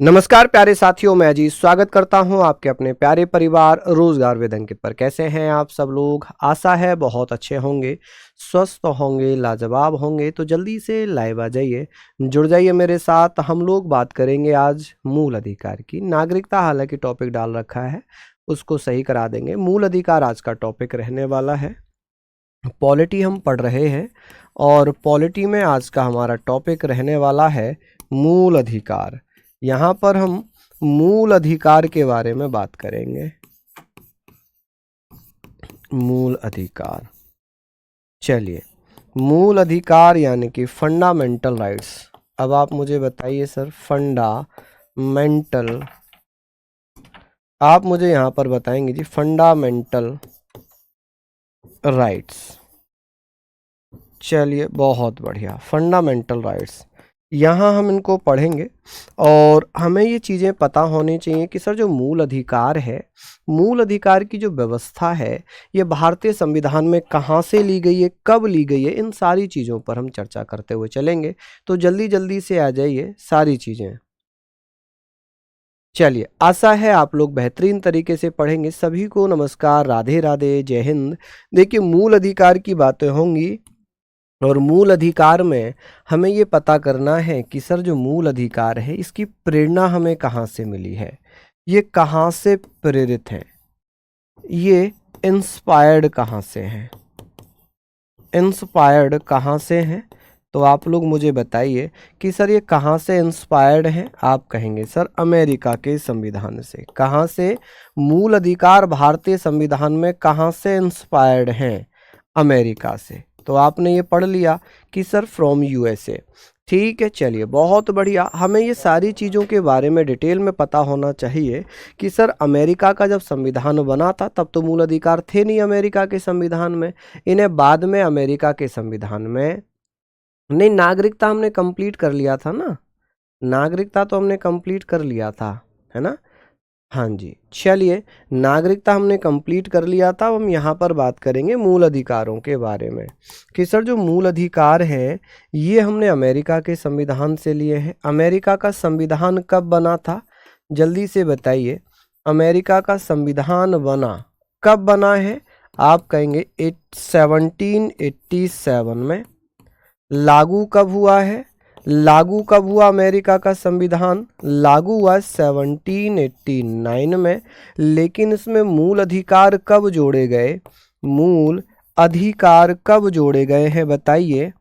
नमस्कार प्यारे साथियों, मैं अजीत स्वागत करता हूं आपके अपने प्यारे परिवार रोजगार विद अंकित पर। कैसे हैं आप सब लोग? आशा है बहुत अच्छे होंगे, स्वस्थ होंगे, लाजवाब होंगे। तो जल्दी से लाइव आ जाइए, जुड़ जाइए मेरे साथ। हम लोग बात करेंगे आज मूल अधिकार की। नागरिकता हालांकि टॉपिक डाल रखा है, उसको सही करा देंगे। मूल अधिकार आज का टॉपिक रहने वाला है। पॉलिटी हम पढ़ रहे हैं और पॉलिटी में आज का हमारा टॉपिक रहने वाला है मूल अधिकार। यहाँ पर हम मूल अधिकार के बारे में बात करेंगे। मूल अधिकार, चलिए, मूल अधिकार यानी कि फंडामेंटल राइट्स। अब आप मुझे बताइए सर, फंडामेंटल, आप मुझे यहाँ पर बताएंगे जी फंडामेंटल राइट्स। चलिए, बहुत बढ़िया, फंडामेंटल राइट्स। यहाँ हम इनको पढ़ेंगे और हमें ये चीज़ें पता होनी चाहिए कि सर जो मूल अधिकार है, मूल अधिकार की जो व्यवस्था है, ये भारतीय संविधान में कहाँ से ली गई है, कब ली गई है, इन सारी चीज़ों पर हम चर्चा करते हुए चलेंगे। तो जल्दी जल्दी से आ जाइए सारी चीज़ें। चलिए, आशा है आप लोग बेहतरीन तरीके से पढ़ेंगे। सभी को नमस्कार, राधे राधे, जय हिंद। देखिए, मूल अधिकार की बातें होंगी और मूल अधिकार में हमें ये पता करना है कि सर जो मूल अधिकार है, इसकी प्रेरणा हमें कहाँ से मिली है, ये कहाँ से प्रेरित है, ये इंस्पायर्ड कहाँ से है, इंस्पायर्ड कहाँ से हैं। तो आप लोग मुझे बताइए कि सर ये कहाँ से इंस्पायर्ड हैं। आप कहेंगे सर अमेरिका के संविधान से। कहाँ से मूल अधिकार भारतीय संविधान में कहाँ से इंस्पायर्ड हैं? अमेरिका से। तो आपने ये पढ़ लिया कि सर फ्रॉम यूएसए। ठीक है, चलिए, बहुत बढ़िया। हमें ये सारी चीज़ों के बारे में डिटेल में पता होना चाहिए कि सर अमेरिका का जब संविधान बना था तब तो मूल अधिकार थे नहीं अमेरिका के संविधान में। इन्हें बाद में अमेरिका के संविधान में, नहीं, नागरिकता हमने कंप्लीट कर लिया था ना, नागरिकता तो हमने कंप्लीट कर लिया था, है ना? हाँ जी, चलिए, नागरिकता हमने कंप्लीट कर लिया था। हम यहाँ पर बात करेंगे मूल अधिकारों के बारे में कि सर जो मूल अधिकार हैं, ये हमने अमेरिका के संविधान से लिए हैं। अमेरिका का संविधान कब बना था? जल्दी से बताइए, अमेरिका का संविधान बना कब बना है? आप कहेंगे 1787 में। लागू कब हुआ है? लागू कब हुआ अमेरिका का संविधान? लागू हुआ 1789 में। लेकिन इसमें मूल अधिकार कब जोड़े गए? मूल अधिकार कब जोड़े गए हैं बताइए?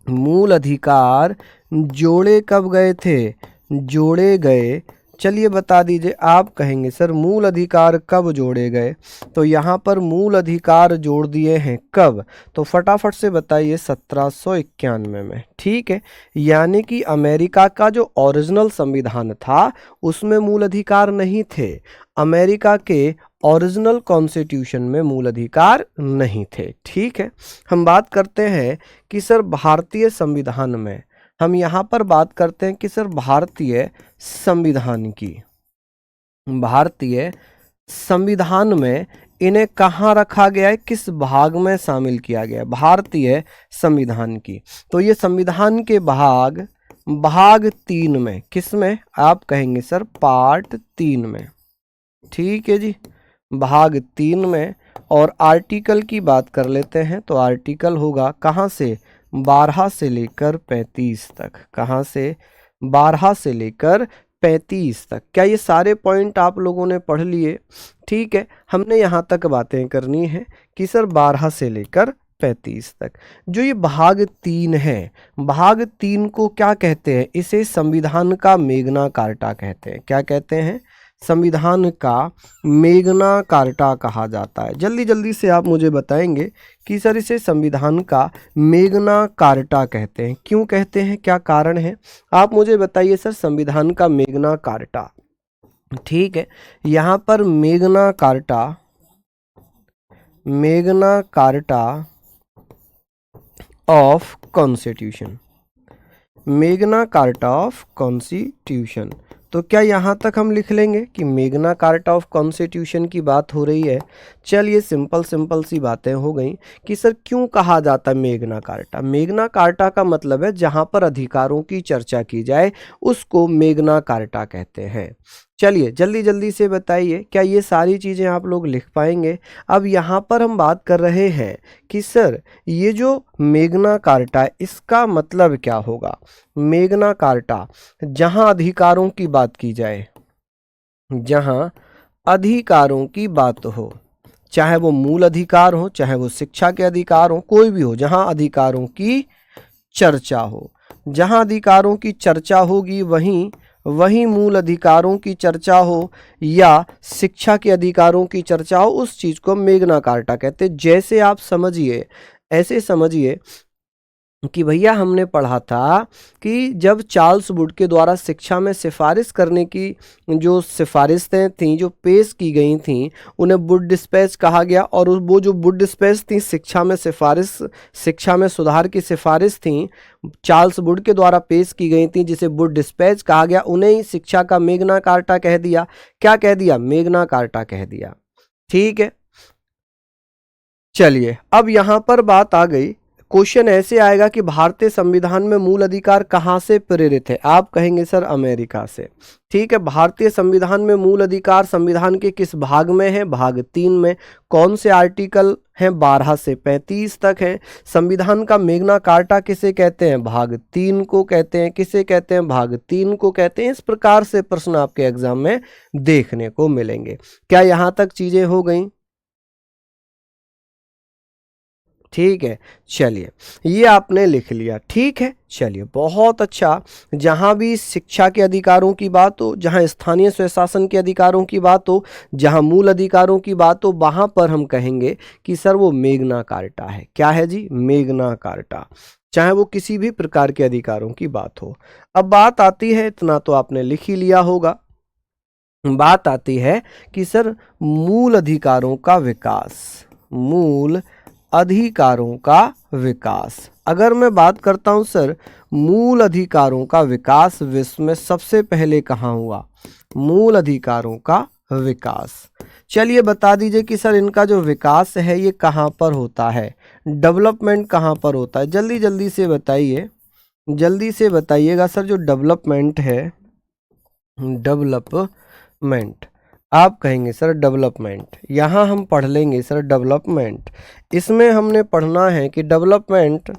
मूल अधिकार जोड़े कब गए थे? जोड़े गए, चलिए बता दीजिए। आप कहेंगे सर मूल अधिकार कब जोड़े गए? तो यहाँ पर मूल अधिकार जोड़ दिए हैं कब? तो फटाफट से बताइए, 1791 में। ठीक है, यानी कि अमेरिका का जो ओरिजिनल संविधान था उसमें मूल अधिकार नहीं थे। अमेरिका के ओरिजिनल कॉन्स्टिट्यूशन में मूल अधिकार नहीं थे। ठीक है, हम बात करते हैं कि सर भारतीय संविधान में, हम यहाँ पर बात करते हैं कि सर भारतीय संविधान की, भारतीय संविधान में इन्हें कहाँ रखा गया है, किस भाग में शामिल किया गया है भारतीय संविधान की? तो ये संविधान के भाग 3 में, किस में? आप कहेंगे सर पार्ट 3 में। ठीक है जी, भाग 3 में। और आर्टिकल की बात कर लेते हैं तो आर्टिकल होगा कहाँ से? 12 से लेकर 35 तक। कहाँ से? 12 से लेकर 35 तक। क्या ये सारे पॉइंट आप लोगों ने पढ़ लिए? ठीक है, हमने यहाँ तक बातें करनी है कि सर 12 से लेकर 35 तक जो ये भाग 3 है, भाग 3 को क्या कहते हैं? इसे संविधान का मेग्ना कार्टा कहते हैं। क्या कहते हैं? संविधान का मेग्ना कार्टा कहा जाता है। जल्दी जल्दी से आप मुझे बताएंगे कि सर इसे संविधान का मेग्ना कार्टा कहते हैं। क्यों कहते हैं, क्या कारण है? आप मुझे बताइए सर, संविधान का मेग्ना कार्टा। ठीक है, यहाँ पर Magna Carta, Magna Carta of constitution, Magna Carta of constitution. तो क्या यहाँ तक हम लिख लेंगे कि मेग्ना कार्टा ऑफ कॉन्स्टिट्यूशन की बात हो रही है? चलिए सिंपल सी बातें हो गई कि सर क्यों कहा जाता है मेग्ना कार्टा? मेग्ना कार्टा का मतलब है जहाँ पर अधिकारों की चर्चा की जाए उसको मेग्ना कार्टा कहते हैं। चलिए जल्दी जल्दी से बताइए, क्या ये सारी चीज़ें आप लोग लिख पाएंगे? अब यहाँ पर हम बात कर रहे हैं कि सर ये जो मेग्ना कार्टा है इसका मतलब क्या होगा? मेग्ना कार्टा जहाँ अधिकारों की बात की जाए, जहाँ अधिकारों की बात हो, चाहे वो मूल अधिकार हो, चाहे वो शिक्षा के अधिकार हो, कोई भी हो, जहाँ अधिकारों की चर्चा हो, जहाँ अधिकारों की चर्चा होगी वहीं मूल अधिकारों की चर्चा हो या शिक्षा के अधिकारों की चर्चा हो, उस चीज को मेग्ना कार्टा कहते हैं। जैसे आप समझिए, ऐसे समझिए कि भैया हमने पढ़ा था कि जब चार्ल्स वुड के द्वारा शिक्षा में सिफारिश करने की जो सिफारिशें थीं जो पेश की गई थीं उन्हें वुड डिस्पैच कहा गया, और वो जो वुड डिस्पैच थी शिक्षा में सुधार की सिफारिश थी चार्ल्स वुड के द्वारा पेश की गई थी जिसे वुड डिस्पैच कहा गया, उन्हें ही शिक्षा का मेग्ना कार्टा कह दिया। क्या कह दिया? मेग्ना कार्टा कह दिया। ठीक है, चलिए अब यहां पर बात आ गई, क्वेश्चन ऐसे आएगा कि भारतीय संविधान में मूल अधिकार कहाँ से प्रेरित है? आप कहेंगे सर अमेरिका से। ठीक है, भारतीय संविधान में मूल अधिकार संविधान के किस भाग में है? भाग 3 में। कौन से आर्टिकल हैं? 12 से 35 तक हैं। संविधान का मेग्ना कार्टा किसे कहते हैं? भाग 3 को कहते हैं। किसे कहते हैं? भाग 3 को कहते हैं। इस प्रकार से प्रश्न आपके एग्जाम में देखने को मिलेंगे। क्या यहां तक चीजें हो गई? ठीक है, चलिए ये आपने लिख लिया। ठीक है, चलिए बहुत अच्छा। जहाँ भी शिक्षा के अधिकारों की बात हो, जहाँ स्थानीय स्वशासन के अधिकारों की बात हो, जहाँ मूल अधिकारों की बात हो, वहाँ पर हम कहेंगे कि सर वो मेग्ना कार्टा है। क्या है जी? मेग्ना कार्टा, चाहे वो किसी भी प्रकार के अधिकारों की बात हो। अब बात आती है, इतना तो आपने लिख ही लिया होगा, बात आती है कि सर मूल अधिकारों का विकास, मूल अधिकारों का विकास। अगर मैं बात करता हूं सर मूल अधिकारों का विकास विश्व में सबसे पहले कहाँ हुआ? मूल अधिकारों का विकास, चलिए बता दीजिए कि सर इनका जो विकास है ये कहाँ पर होता है? डेवलपमेंट कहाँ पर होता है? जल्दी जल्दी से बताइए, जल्दी से बताइएगा सर। जो डेवलपमेंट है, डेवलपमेंट, आप कहेंगे सर डेवलपमेंट, यहाँ हम पढ़ लेंगे सर डेवलपमेंट। इसमें हमने पढ़ना है कि development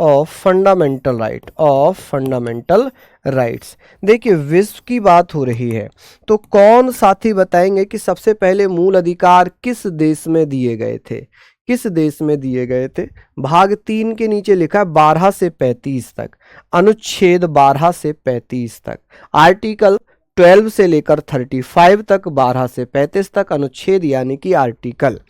of fundamental right, of fundamental rights. देखिए विश्व की बात हो रही है तो कौन साथी बताएंगे कि सबसे पहले मूल अधिकार किस देश में दिए गए थे? किस देश में दिए गए थे? भाग 3 के नीचे लिखा है 12 से 35 तक, अनुच्छेद 12 से 35 तक, आर्टिकल 12 से लेकर 35 तक, 12 से 35 तक अनुच्छेद यानी कि आर्टिकल।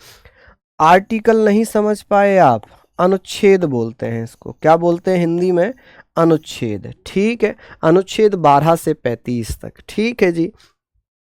आर्टिकल नहीं समझ पाए आप? अनुच्छेद बोलते हैं इसको। क्या बोलते हैं हिंदी में? अनुच्छेद। ठीक है, अनुच्छेद 12 से 35 तक। ठीक है जी।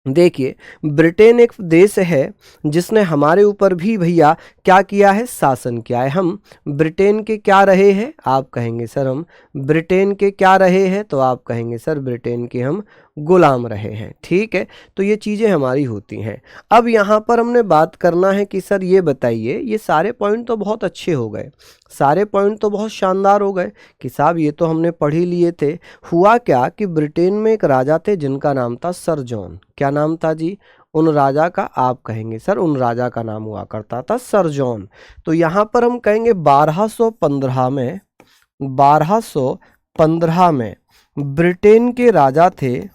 देखिए ब्रिटेन एक देश है जिसने हमारे ऊपर भी भैया क्या किया है? शासन किया है। हम ब्रिटेन के क्या रहे हैं? आप कहेंगे सर हम ब्रिटेन के क्या रहे हैं? तो आप कहेंगे सर ब्रिटेन के हम गुलाम रहे हैं। ठीक है, तो ये चीज़ें हमारी होती हैं। अब यहाँ पर हमने बात करना है कि सर ये बताइए, ये सारे पॉइंट तो बहुत अच्छे हो गए, सारे पॉइंट तो बहुत शानदार हो गए कि साहब ये तो हमने पढ़ ही लिए थे। हुआ क्या कि ब्रिटेन में एक राजा थे जिनका नाम था सर जॉन। क्या नाम था जी उन राजा का? आप कहेंगे सर उन राजा का नाम हुआ करता था सर जॉन। तो यहाँ पर हम कहेंगे 1215 में, 1215 में ब्रिटेन के राजा थे,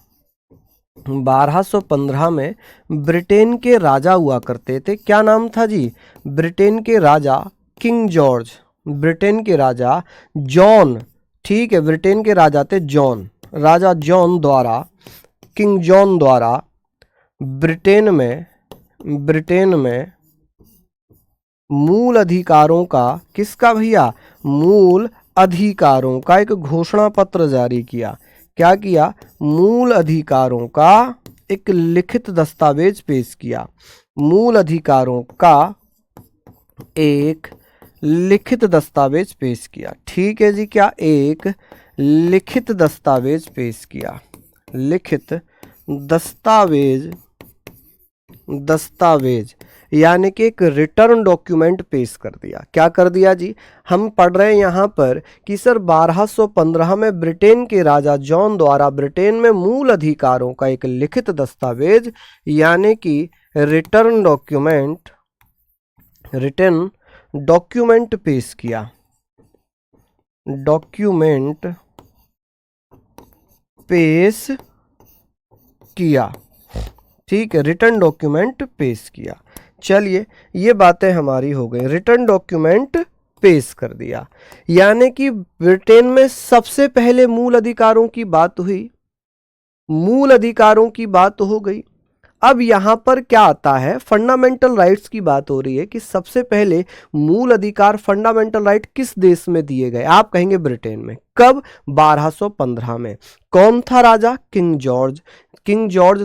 1215 में ब्रिटेन के राजा हुआ करते थे। क्या नाम था जी? ब्रिटेन के राजा किंग जॉर्ज, ब्रिटेन के राजा जॉन। ठीक है, ब्रिटेन के राजा थे जॉन, राजा जॉन द्वारा, किंग जॉन द्वारा ब्रिटेन में मूल अधिकारों का, किसका भैया? मूल अधिकारों का एक घोषणा पत्र जारी किया। क्या किया? मूल अधिकारों का एक लिखित दस्तावेज पेश किया। मूल अधिकारों का एक लिखित दस्तावेज पेश किया। ठीक है जी, क्या? एक लिखित दस्तावेज पेश किया। लिखित दस्तावेज यानी कि एक रिटर्न डॉक्यूमेंट पेश कर दिया। क्या कर दिया जी? हम पढ़ रहे हैं यहाँ पर कि सर 1215 में ब्रिटेन के राजा जॉन द्वारा ब्रिटेन में मूल अधिकारों का एक लिखित दस्तावेज यानी कि रिटर्न डॉक्यूमेंट पेश किया। ठीक है, रिटर्न डॉक्यूमेंट पेश किया। चलिए, ये बातें हमारी हो गई। रिटर्न डॉक्यूमेंट पेश कर दिया यानी कि ब्रिटेन में सबसे पहले मूल अधिकारों की बात हुई, मूल अधिकारों की बात हो गई। अब यहां पर क्या आता है, फंडामेंटल राइट्स की बात हो रही है कि सबसे पहले मूल अधिकार फंडामेंटल राइट किस देश में दिए गए? आप कहेंगे ब्रिटेन में। कब? 1215 में। कौन था राजा? किंग जॉर्ज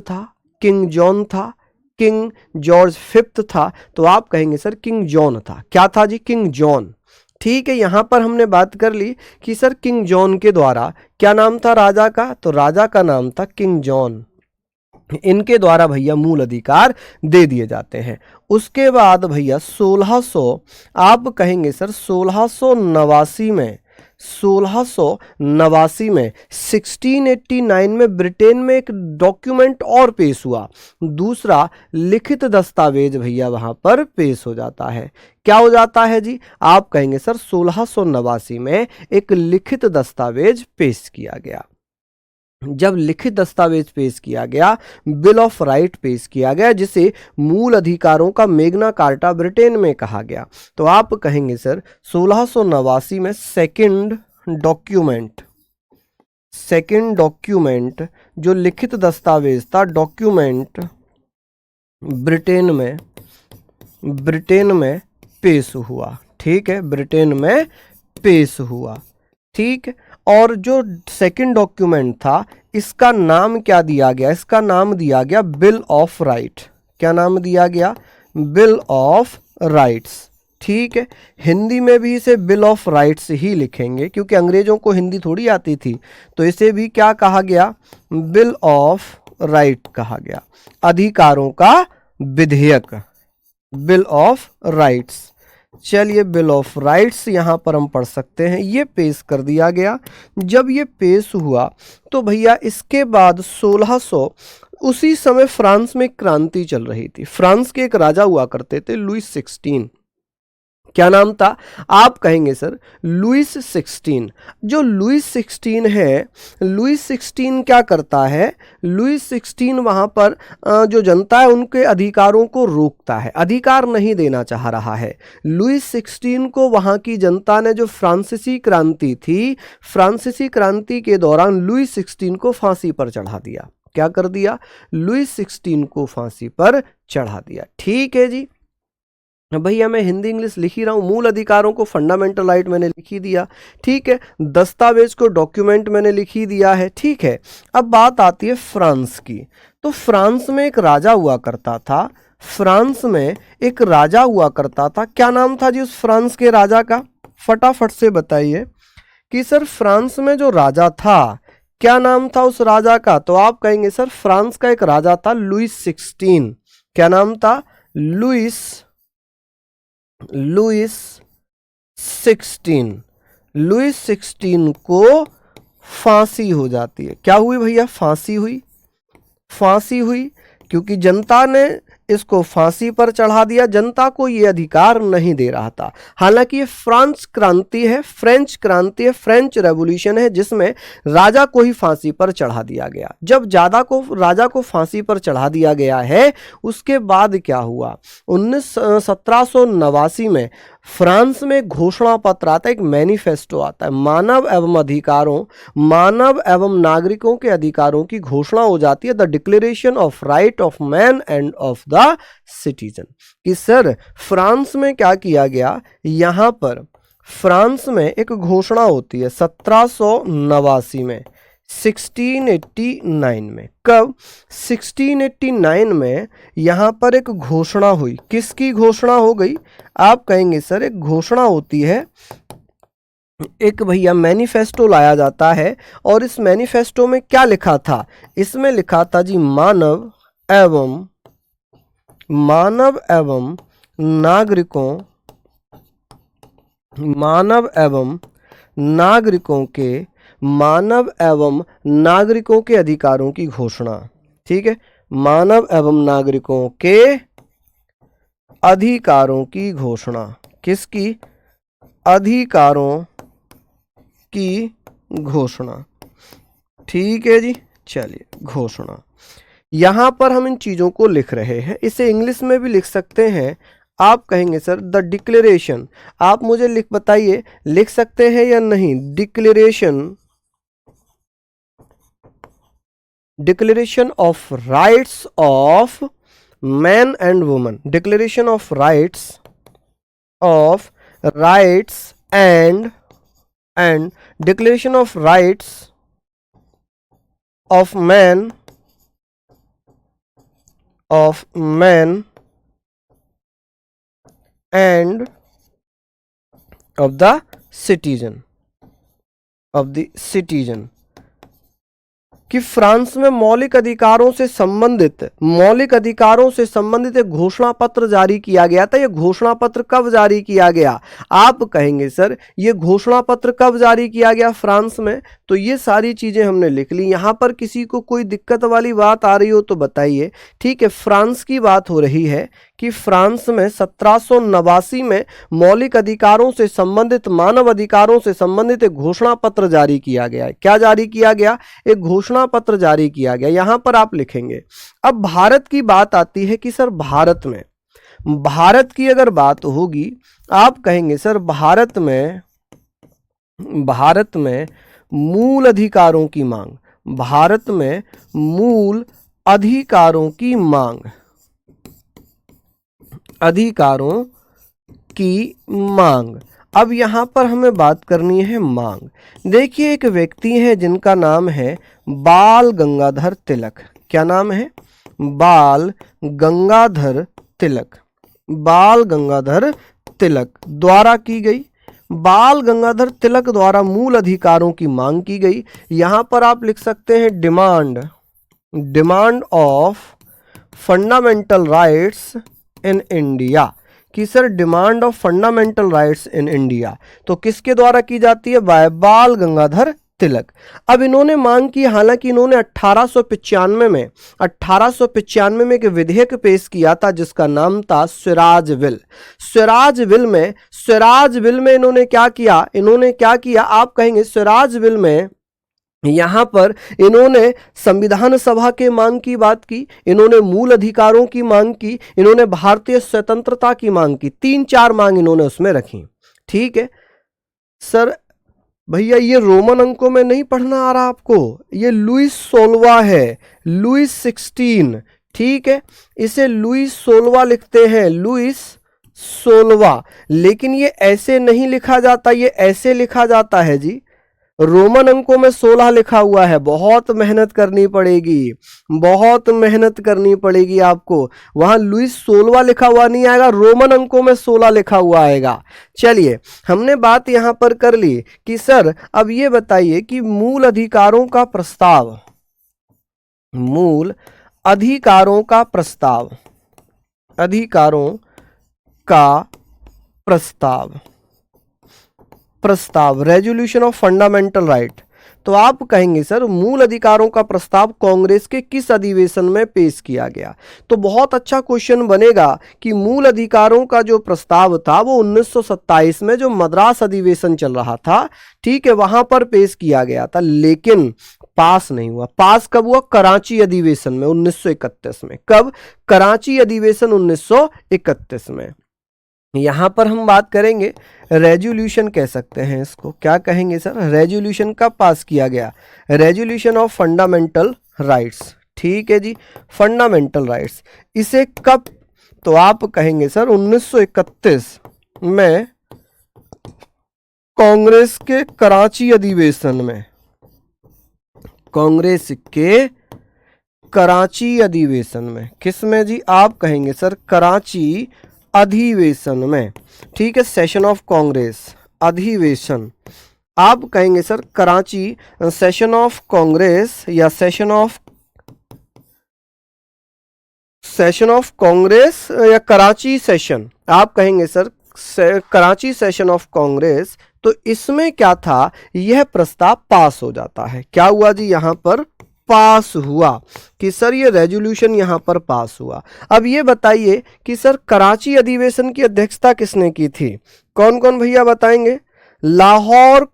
था, किंग जॉन था, किंग जॉर्ज फिफ्थ था। तो आप कहेंगे सर किंग जॉन था। क्या था जी? King John. ठीक है, यहां पर हमने बात कर ली कि सर किंग जॉन के द्वारा क्या नाम था राजा का? तो राजा का नाम था किंग जॉन। इनके द्वारा भैया मूल अधिकार दे दिए जाते हैं। उसके बाद भैया 1600, आप कहेंगे सर 1689 में 1689 में ब्रिटेन में एक डॉक्यूमेंट और पेश हुआ, दूसरा लिखित दस्तावेज भैया वहां पर पेश हो जाता है। क्या हो जाता है जी? आप कहेंगे सर 1689 में एक लिखित दस्तावेज पेश किया गया। जब लिखित दस्तावेज पेश किया गया, बिल ऑफ राइट पेश किया गया, जिसे मूल अधिकारों का मैग्ना कार्टा ब्रिटेन में कहा गया। तो आप कहेंगे सर 1689 में सेकंड डॉक्यूमेंट जो लिखित दस्तावेज था, डॉक्यूमेंट ब्रिटेन में पेश हुआ। ठीक है, ब्रिटेन में पेश हुआ। ठीक, और जो सेकंड डॉक्यूमेंट था इसका नाम क्या दिया गया? इसका नाम दिया गया बिल ऑफ राइट। क्या नाम दिया गया? Bill of rights. ठीक है, हिंदी में भी इसे बिल ऑफ राइट्स ही लिखेंगे क्योंकि अंग्रेजों को हिंदी थोड़ी आती थी, तो इसे भी क्या कहा गया? बिल ऑफ राइट कहा गया, अधिकारों का विधेयक, बिल ऑफ राइट्स। चलिए, बिल ऑफ राइट्स यहां पर हम पढ़ सकते हैं, ये पेश कर दिया गया। जब ये पेश हुआ तो भैया इसके बाद 1600, उसी समय फ्रांस में क्रांति चल रही थी। फ्रांस के एक राजा हुआ करते थे लुईस 16। क्या नाम था? आप कहेंगे सर लुईस 16। जो लुईस 16 है, लुईस 16 क्या करता है? लुईस 16 वहां पर जो जनता है उनके अधिकारों को रोकता है, अधिकार नहीं देना चाह रहा है। लुईस 16 को वहां की जनता ने, जो फ्रांसीसी क्रांति थी, फ्रांसीसी क्रांति के दौरान लुईस 16 को फांसी पर चढ़ा दिया। क्या कर दिया? लुईस 16 को फांसी पर चढ़ा दिया। ठीक है जी, भैया मैं हिंदी इंग्लिश लिख ही रहा हूँ। मूल अधिकारों को फंडामेंटल राइट मैंने लिख ही दिया। ठीक है, दस्तावेज को डॉक्यूमेंट मैंने लिख ही दिया है। ठीक है, अब बात आती है फ्रांस की। तो फ्रांस में एक राजा हुआ करता था, फ्रांस में एक राजा हुआ करता था। क्या नाम था जी उस फ्रांस के राजा का? फटाफट से बताइए कि सर फ्रांस में जो राजा था, क्या नाम था उस राजा का? तो आप कहेंगे सर फ्रांस का एक राजा था लुईस 16। क्या नाम था? लुईस 16। लुईस 16 को फांसी हो जाती है। क्या हुई भैया? फांसी हुई क्योंकि जनता ने इसको फांसी पर चढ़ा दिया। जनता को ये अधिकार नहीं दे रहा था। हालांकि ये फ्रांस क्रांति है, फ्रेंच क्रांति है, फ्रेंच रेवोल्यूशन है, जिसमें राजा को ही फांसी पर चढ़ा दिया गया। जब राजा को फांसी पर चढ़ा दिया गया है, उसके बाद क्या हुआ? 1789 में फ्रांस में घोषणा पत्र आता है, एक मैनिफेस्टो आता है। मानव एवं नागरिकों के अधिकारों की घोषणा हो जाती है, the declaration of right of man end of the citizen. कि सर फ्रांस में क्या किया गया? यहां पर फ्रांस में एक घोषणा होती है 1789 में, 1689 में। कब? 1689 में यहां पर एक घोषणा हुई। किसकी घोषणा हो गई? आप कहेंगे सर एक घोषणा होती है एक भैया मैनिफेस्टो लाया जाता है और इस मैनिफेस्टो में क्या लिखा था? इसमें लिखा था जी मानव एवं नागरिकों के अधिकारों की घोषणा। ठीक है, मानव एवं नागरिकों के अधिकारों की घोषणा। किसकी? अधिकारों की घोषणा। ठीक है जी, चलिए घोषणा। यहां पर हम इन चीजों को लिख रहे हैं, इसे इंग्लिश में भी लिख सकते हैं। आप कहेंगे सर द डिक्लेरेशन, आप मुझे बताइए लिख सकते हैं या नहीं? Declaration of rights of man and woman, declaration of rights and declaration of rights of man end of the citizen कि फ्रांस में मौलिक अधिकारों से संबंधित एक घोषणा पत्र जारी किया गया था। यह घोषणा पत्र कब जारी किया गया? आप कहेंगे सर ये घोषणा पत्र कब जारी किया गया फ्रांस में? तो ये सारी चीजें हमने लिख ली। यहां पर किसी को कोई दिक्कत वाली बात आ रही हो तो बताइए। ठीक है, फ्रांस की बात हो रही है कि फ्रांस में 1789 में मौलिक अधिकारों से संबंधित, मानव अधिकारों से संबंधित एक घोषणा पत्र जारी किया गया है। क्या जारी किया गया? एक घोषणा पत्र जारी किया गया। यहां पर आप लिखेंगे। अब भारत की बात आती है कि सर भारत की अगर बात होगी, आप कहेंगे सर भारत में मूल अधिकारों की मांग, भारत में मूल अधिकारों की मांग। अब यहां पर हमें बात करनी है मांग। देखिए एक व्यक्ति है जिनका नाम है बाल गंगाधर तिलक। क्या नाम है? बाल गंगाधर तिलक द्वारा की गई, बाल गंगाधर तिलक द्वारा मूल अधिकारों की मांग की गई। यहां पर आप लिख सकते हैं demand of fundamental rights in India, कि sir demand of fundamental rights in India तो किसके द्वारा की जाती है? बाल गंगाधर तिलक। अब इन्होंने मांग की, हालांकि इन्होंने 1895 में एक विधेयक पेश किया था जिसका नाम था स्वराज बिल में इन्होंने क्या किया? आप कहेंगे स्वराज बिल में यहां पर इन्होंने संविधान सभा के मांग की बात की, इन्होंने मूल अधिकारों की मांग की, इन्होंने भारतीय स्वतंत्रता की मांग की। 3-4 मांग इन्होंने उसमें रखी। ठीक है सर, भैया ये रोमन अंकों में नहीं पढ़ना आ रहा आपको, ये लुईस 16 है, लुईस 16। ठीक है, इसे लुईस 16 लिखते हैं, लुईस 16। लेकिन ये ऐसे नहीं लिखा जाता, ये ऐसे लिखा जाता है जी। रोमन अंकों में 16 लिखा हुआ है। बहुत मेहनत करनी पड़ेगी आपको। वहां लुईस 16 लिखा हुआ नहीं आएगा, रोमन अंकों में 16 लिखा हुआ आएगा। चलिए, हमने बात यहां पर कर ली कि सर अब ये बताइए कि मूल अधिकारों का प्रस्ताव रेजोल्यूशन ऑफ फंडामेंटल राइट। तो आप कहेंगे सर मूल अधिकारों का प्रस्ताव कांग्रेस के किस अधिवेशन में पेश किया गया? तो बहुत अच्छा क्वेश्चन बनेगा कि मूल अधिकारों का जो प्रस्ताव था वो 1927 में जो मद्रास अधिवेशन चल रहा था, ठीक है, वहां पर पेश किया गया था, लेकिन पास नहीं हुआ। पास कब हुआ? कराची अधिवेशन में 1931 में। कब? कराची अधिवेशन 1931 में। यहां पर हम बात करेंगे रेजोल्यूशन कह सकते हैं इसको। क्या कहेंगे सर? रेजोल्यूशन कब पास किया गया? Resolution of fundamental rights. ठीक है जी, फंडामेंटल राइट्स। इसे कब? तो आप कहेंगे सर 1931 में कांग्रेस के कराची अधिवेशन में, कांग्रेस के कराची अधिवेशन में। किस में जी? आप कहेंगे सर कराची अधिवेशन में। ठीक है, सेशन ऑफ कांग्रेस अधिवेशन आप कहेंगे sir Karachi session of Congress या सेशन ऑफ कांग्रेस या कराची सेशन, आप कहेंगे sir Karachi session of Congress, तो इसमें क्या था, यह प्रस्ताव पास हो जाता है। क्या हुआ जी, यहां पर पास हुआ कि सर ये रेजोल्यूशन यहां पर पास हुआ। अब ये बताइए कि सर कराची अधिवेशन की अध्यक्षता किसने की थी, कौन कौन भैया बताएंगे। लाहौर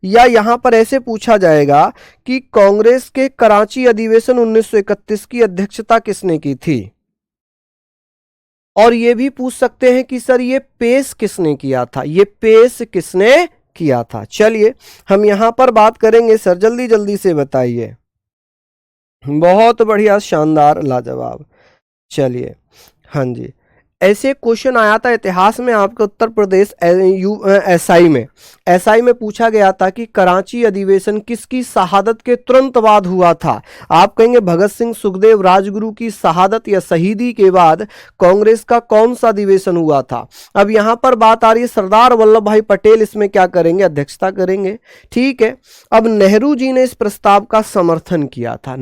या यहां पर ऐसे पूछा जाएगा कि कांग्रेस के कराची अधिवेशन 1931 की अध्यक्षता किसने की थी, और ये भी पूछ सकते हैं कि सर ये पेश किसने किया था, ये पेश किसने किया था। चलिए हम यहां पर बात करेंगे सर, जल्दी जल्दी से बताइए। बहुत बढ़िया, शानदार, लाजवाब। चलिए, हाँ जी, ऐसे क्वेश्चन आया था इतिहास में आपके उत्तर प्रदेश एसआई में पूछा गया था कि कराची अधिवेशन किसकी शहादत के तुरंत बाद हुआ था। आप कहेंगे भगत सिंह सुखदेव राजगुरु की शहादत या शहीदी के बाद कांग्रेस का कौन सा अधिवेशन हुआ था। अब यहां पर बात आ रही है सरदार वल्लभ भाई पटेल इसमें क्या करेंगे, अध्यक्षता करेंगे। ठीक है, अब नेहरू जी ने इस प्रस्ताव का समर्थन किया था।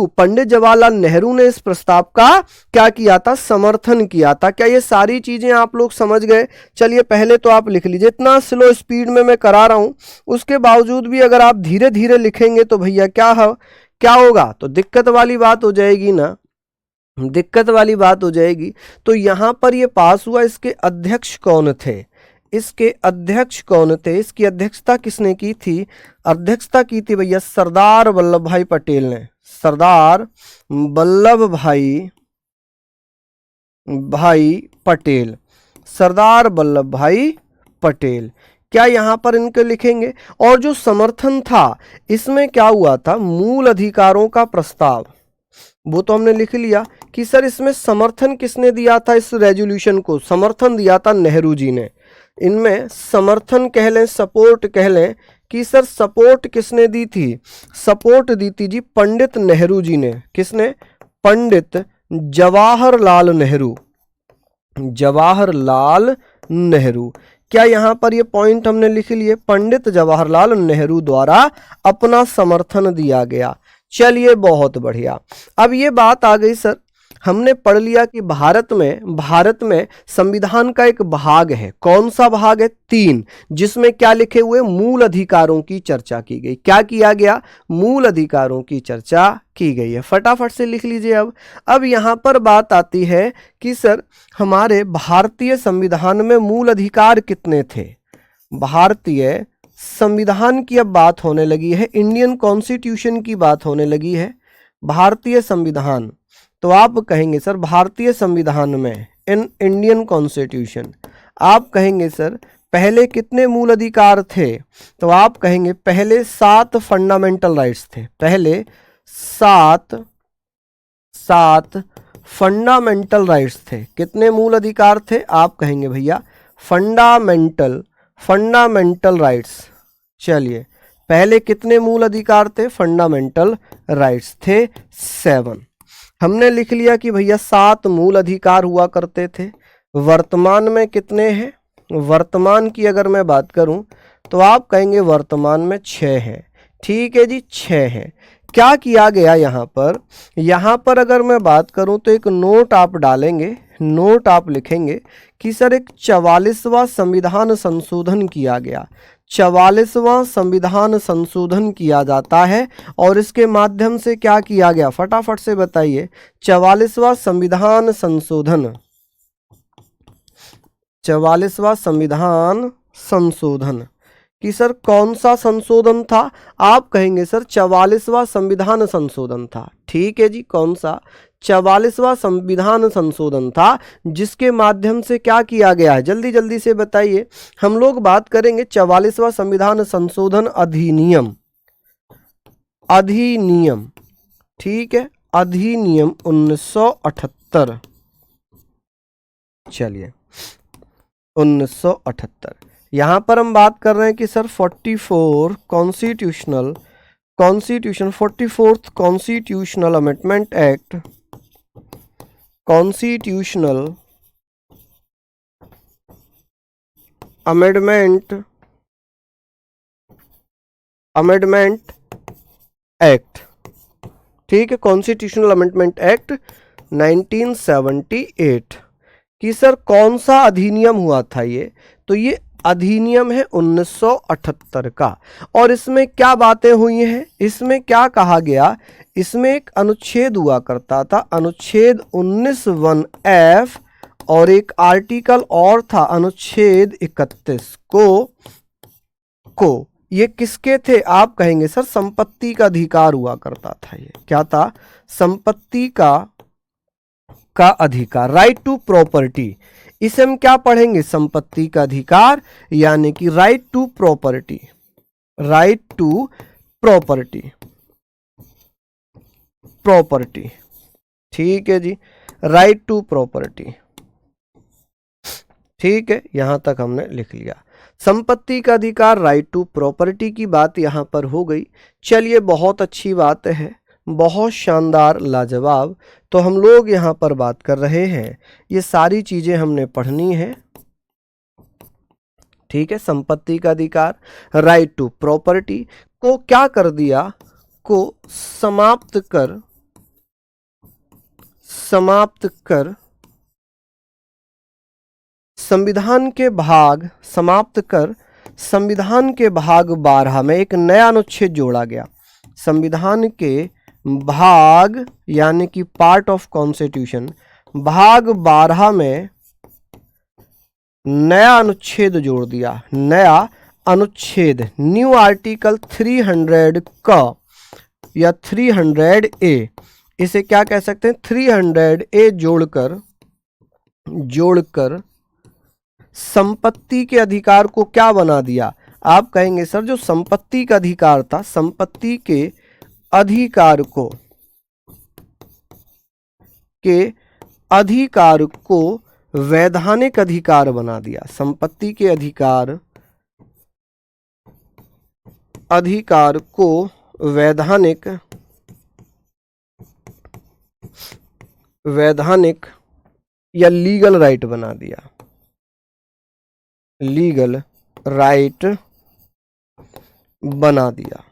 पंडित जवाहरलाल नेहरू ने इस प्रस्ताव का क्या किया था, समर्थन किया था। क्या ये सारी चीजें आप लोग समझ गए। चलिए पहले तो आप लिख लीजिए, इतना स्लो स्पीड में मैं करा रहा हूं, उसके बावजूद भी अगर आप धीरे धीरे लिखेंगे तो भैया क्या होगा, तो दिक्कत वाली बात हो जाएगी ना, दिक्कत वाली बात हो जाएगी। तो यहां पर ये पास हुआ, इसके अध्यक्ष कौन थे, इसके अध्यक्ष कौन थे, इसकी अध्यक्षता किसने की थी, अध्यक्षता की थी भैया सरदार वल्लभ भाई पटेल ने, सरदार वल्लभ भाई पटेल, सरदार वल्लभ भाई पटेल। क्या यहां पर इनके लिखेंगे। और जो समर्थन था इसमें क्या हुआ था, मूल अधिकारों का प्रस्ताव, वो तो हमने लिख लिया कि सर इसमें समर्थन किसने दिया था, इस रेजोल्यूशन को समर्थन दिया था नेहरू जी ने। इनमें समर्थन कह लें, सपोर्ट कह लें, कि सर सपोर्ट किसने दी थी, सपोर्ट दी थी जी पंडित नेहरू जी ने। किसने, पंडित जवाहरलाल नेहरू, जवाहरलाल नेहरू। क्या यहां पर ये पॉइंट हमने लिख लिए, पंडित जवाहरलाल नेहरू द्वारा अपना समर्थन दिया गया। चलिए बहुत बढ़िया। अब ये बात आ गई सर, हमने पढ़ लिया कि भारत में संविधान का एक भाग है, कौन सा भाग है, 3, जिसमें क्या लिखे हुए, मूल अधिकारों की चर्चा की गई। क्या किया गया, मूल अधिकारों की चर्चा की गई है। फटाफट से लिख लीजिए। अब यहां पर बात आती है कि सर हमारे भारतीय संविधान में मूल अधिकार कितने थे। भारतीय संविधान की अब बात होने लगी है, इंडियन कॉन्स्टिट्यूशन की बात होने लगी है। भारतीय संविधान, तो आप कहेंगे सर भारतीय संविधान में, इन इंडियन कॉन्स्टिट्यूशन, आप कहेंगे सर पहले कितने मूल अधिकार थे, तो आप कहेंगे पहले 7 फंडामेंटल राइट्स थे। पहले 7 फंडामेंटल राइट्स थे। कितने मूल अधिकार थे, आप कहेंगे भैया फंडामेंटल राइट्स। चलिए पहले कितने मूल अधिकार थे, फंडामेंटल राइट्स थे 7। हमने लिख लिया कि भैया 7 मूल अधिकार हुआ करते थे। वर्तमान में कितने हैं, वर्तमान की अगर मैं बात करूं तो आप कहेंगे वर्तमान में 6 हैं। ठीक है जी, 6 हैं। क्या किया गया यहाँ पर अगर मैं बात करूं तो एक नोट आप डालेंगे, नोट आप लिखेंगे कि सर एक 44वां संविधान संशोधन किया गया। 44वां संविधान संशोधन किया जाता है और इसके माध्यम से क्या किया गया, फटाफट से बताइए। 44वां संविधान संशोधन, 44वां संविधान संशोधन कि सर कौन सा संशोधन था, आप कहेंगे सर 44वां संविधान संशोधन था। ठीक है जी, कौन सा, 44वां संविधान संशोधन था, जिसके माध्यम से क्या किया गया है, जल्दी जल्दी से बताइए। हम लोग बात करेंगे 44वां संविधान संशोधन अधिनियम, अधिनियम, ठीक है, अधिनियम 1978। चलिए 1978, यहां पर हम बात कर रहे हैं कि sir 44th constitutional amendment act, constitutional amendment amendment act, ठीक है, कॉन्स्टिट्यूशनल अमेंडमेंट एक्ट 1978 कि सर कौन सा अधिनियम हुआ था ये, तो ये अधिनियम है 1978 का। और इसमें क्या बातें हुई हैं, इसमें क्या कहा गया, इसमें एक अनुच्छेद हुआ करता था, अनुच्छेद 19(1)(f) और एक आर्टिकल और था अनुच्छेद 31 को ये किसके थे, आप कहेंगे सर संपत्ति का अधिकार हुआ करता था। ये क्या था, संपत्ति का अधिकार, राइट टू प्रॉपर्टी। इसे हम क्या पढ़ेंगे, संपत्ति का अधिकार यानी कि right to property, right to property, property, ठीक है जी, राइट टू प्रॉपर्टी, ठीक है, यहां तक हमने लिख लिया। संपत्ति का अधिकार, राइट टू प्रॉपर्टी की बात यहां पर हो गई। चलिए बहुत अच्छी बात है, बहुत शानदार, लाजवाब। तो हम लोग यहां पर बात कर रहे हैं, ये सारी चीजें हमने पढ़नी है, ठीक है। संपत्ति का अधिकार, राइट टू प्रॉपर्टी को क्या कर दिया, को समाप्त कर संविधान के भाग, समाप्त कर संविधान के भाग 12 में एक नया अनुच्छेद जोड़ा गया। संविधान के भाग यानी कि पार्ट ऑफ कॉन्स्टिट्यूशन, भाग 12 में नया अनुच्छेद जोड़ दिया, नया अनुच्छेद, न्यू आर्टिकल 300 का या 300A, इसे क्या कह सकते हैं, 300A जोड़कर संपत्ति के अधिकार को क्या बना दिया। आप कहेंगे सर जो संपत्ति का अधिकार था, संपत्ति के अधिकार को वैधानिक अधिकार बना दिया। संपत्ति के अधिकार को वैधानिक या लीगल राइट बना दिया, लीगल राइट बना दिया,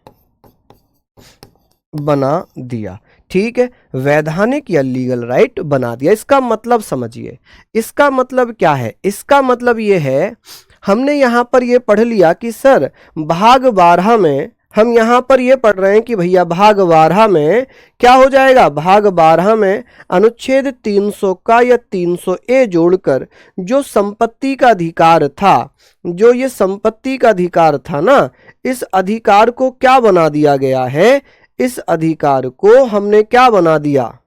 ठीक है, वैधानिक या लीगल राइट बना दिया। इसका मतलब समझिए, इसका मतलब क्या है, इसका मतलब ये है, हमने यहां पर ये पढ़ लिया कि सर भाग 12 में, हम यहां पर ये पढ़ रहे हैं कि भैया भाग 12 में क्या हो जाएगा, भाग 12 में अनुच्छेद 300 का या 300A जोड़कर जो संपत्ति का अधिकार था, जो ये संपत्ति का अधिकार था ना, इस अधिकार को क्या बना दिया गया है, इस अधिकार को हमने क्या बना दिया।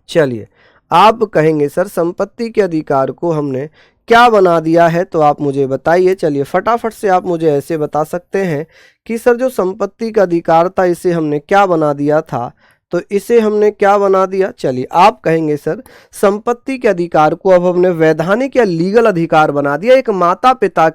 चलिए आप कहेंगे सर संपत्ति के अधिकार को हमने क्या बना दिया है, तो आप मुझे बताइए। चलिए फटाफट से आप मुझे ऐसे बता सकते हैं कि सर जो संपत्ति का अधिकार था इसे हमने क्या बना दिया था, तो इसे हमने क्या बना दिया। चलिए आप कहेंगे सर संपत्ति के अधिकार को अब हमने वैधानिक या लीगल अधिकार बना दिया। एक माता पिता